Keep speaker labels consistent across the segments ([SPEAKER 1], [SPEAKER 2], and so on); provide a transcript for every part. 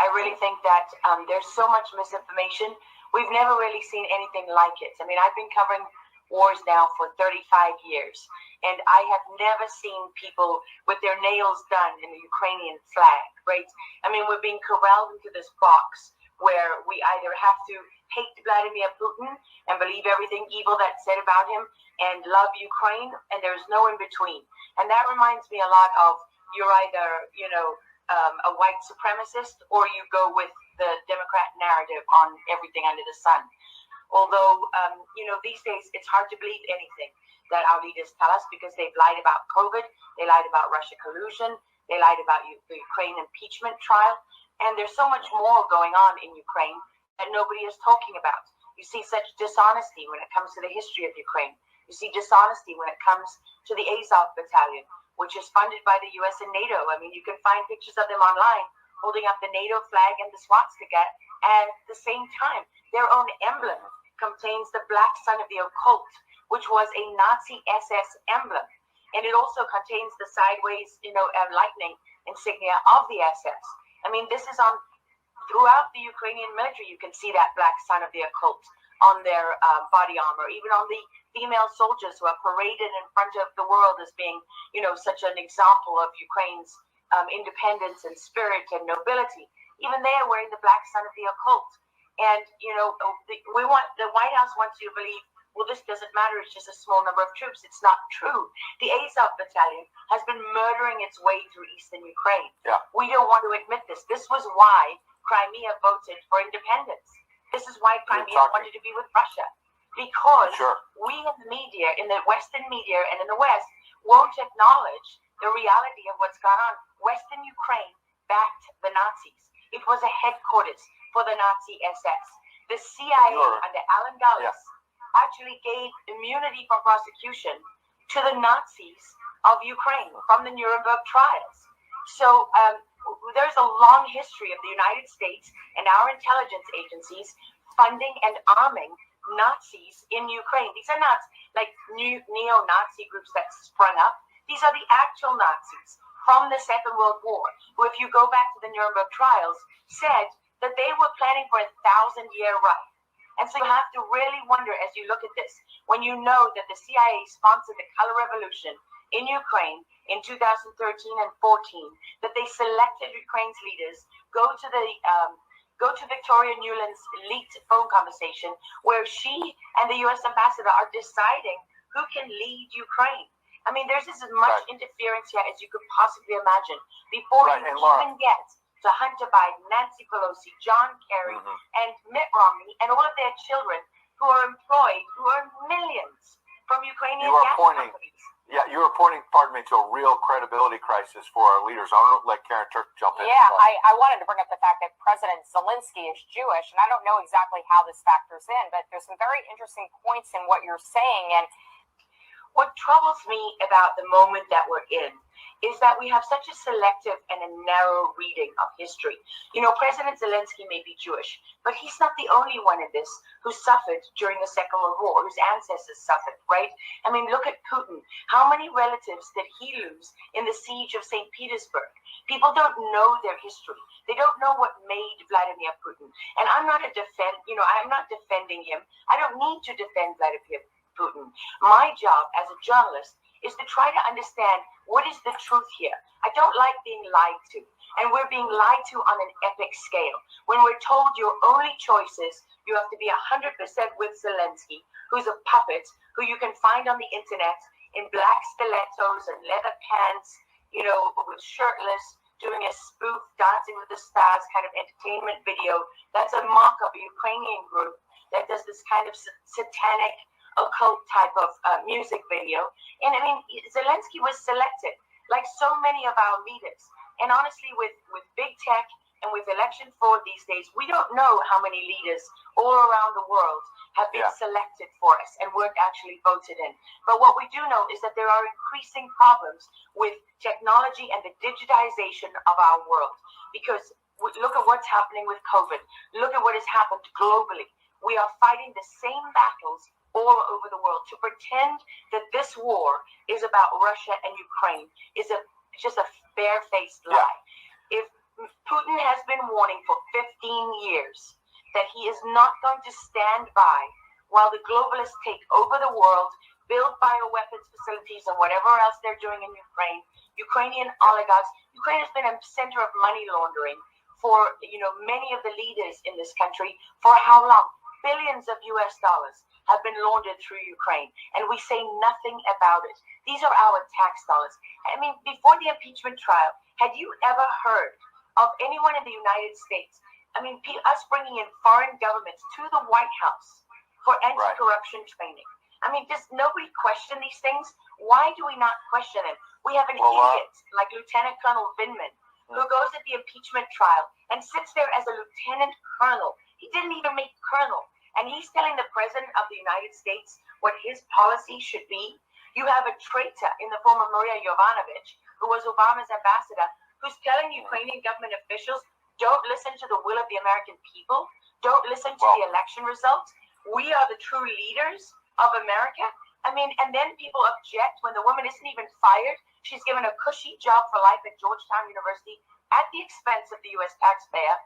[SPEAKER 1] I really think that there's so much misinformation. We've never really seen anything like it. I mean, I've been covering wars now for 35 years, and I have never seen people with their nails done in the Ukrainian flag, right? I mean, we're being corralled into this box where we either have to hate Vladimir Putin and believe everything evil that's said about him and love Ukraine, and there's no in between. And that reminds me a lot of you're either, a white supremacist, or you go with the Democrat narrative on everything under the sun. Although, these days it's hard to believe anything that our leaders tell us, because they've lied about COVID, they lied about Russia collusion, they lied about the Ukraine impeachment trial, and there's so much more going on in Ukraine that nobody is talking about. You see such dishonesty when it comes to the history of Ukraine. You see dishonesty when it comes to the Azov battalion, which is funded by the US and NATO. I mean, you can find pictures of them online holding up the NATO flag and the swastika, and at the same time, their own emblem contains the black sun of the occult, which was a Nazi SS emblem. And it also contains the sideways, lightning insignia of the SS. I mean, this is on throughout the Ukrainian military. You can see that black sun of the occult on their body armor, even on the female soldiers who are paraded in front of the world as being, such an example of Ukraine's independence and spirit and nobility. Even they are wearing the black sun of the occult. And, the White House wants you to believe, well, this doesn't matter, it's just a small number of troops. It's not true. The Azov battalion has been murdering its way through eastern Ukraine.
[SPEAKER 2] Yeah.
[SPEAKER 1] We don't want to admit this. This was why Crimea voted for independence. This is why Crimea wanted to be with Russia. Because we in the media, in the Western media and in the West, won't acknowledge the reality of what's gone on. Western Ukraine backed the Nazis. It was a headquarters for the Nazi SS. The CIA under Alan Dulles actually gave immunity from prosecution to the Nazis of Ukraine from the Nuremberg trials. So there's a long history of the United States and our intelligence agencies funding and arming Nazis in Ukraine. These are not like new neo-Nazi groups that sprung up. These are the actual Nazis from the Second World War, who, if you go back to the Nuremberg trials, said that they were planning for a 1,000-year run. And so you have to really wonder as you look at this, when you know that the CIA sponsored the Color Revolution in Ukraine in 2013 and 14, that they selected Ukraine's leaders, go to Victoria Nuland's leaked phone conversation where she and the U.S. ambassador are deciding who can lead Ukraine. I mean, there's as much interference here as you could possibly imagine before you even get to Hunter Biden, Nancy Pelosi, John Kerry, and Mitt Romney, and all of their children who are employed, who earn millions from Ukrainian gas companies.
[SPEAKER 2] Yeah, you were pointing, to a real credibility crisis for our leaders. I want to let Karen Turk jump in.
[SPEAKER 3] Yeah, I wanted to bring up the fact that President Zelensky is Jewish, and I don't know exactly how this factors in, but there's some very interesting points in what you're saying. And
[SPEAKER 1] what troubles me about the moment that we're in is that we have such a selective and a narrow reading of history. President Zelensky may be Jewish, but he's not the only one in this who suffered during the Second World War, whose ancestors suffered, right? I mean, look at Putin. How many relatives did he lose in the siege of St. Petersburg? People don't know their history. They don't know what made Vladimir Putin. And I'm not I'm not defending him. I don't need to defend Vladimir Putin. My job as a journalist is to try to understand what is the truth here. I don't like being lied to. And we're being lied to on an epic scale. When we're told your only choice is you have to be 100% with Zelensky, who's a puppet, who you can find on the internet in black stilettos and leather pants, shirtless, doing a spoof Dancing with the Stars kind of entertainment video. That's a mock of a Ukrainian group that does this kind of satanic occult type of music video. And I mean, Zelensky was selected like so many of our leaders. And honestly, with big tech and with election fraud these days, we don't know how many leaders all around the world have been selected for us and weren't actually voted in. But what we do know is that there are increasing problems with technology and the digitization of our world. Because look at what's happening with COVID. Look at what has happened globally. We are fighting the same battles all over the world. To pretend that this war is about Russia and Ukraine is just a bare-faced lie. If Putin has been warning for 15 years that he is not going to stand by while the globalists take over the world, build bioweapons facilities and whatever else they're doing in Ukraine. Ukrainian oligarchs. Ukraine has been a center of money laundering for, many of the leaders in this country. For how long? Billions of US dollars have been laundered through Ukraine, and we say nothing about it. These are our tax dollars. I mean, before the impeachment trial, had you ever heard of anyone in the United States, us bringing in foreign governments to the White House for anti-corruption training? Does nobody question these things? Why do we not question them? We have an idiot like Lieutenant Colonel Vindman, who goes at the impeachment trial and sits there as a lieutenant colonel. He didn't even make colonel. And he's telling the President of the United States what his policy should be. You have a traitor in the form of Maria Yovanovitch, who was Obama's ambassador, who's telling Ukrainian government officials, don't listen to the will of the American people. Don't listen to the election results. We are the true leaders of America. And then people object when the woman isn't even fired. She's given a cushy job for life at Georgetown University at the expense of the U.S. taxpayer.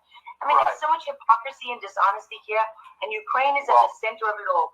[SPEAKER 1] There's so much hypocrisy and dishonesty here, and Ukraine is at the center of it all.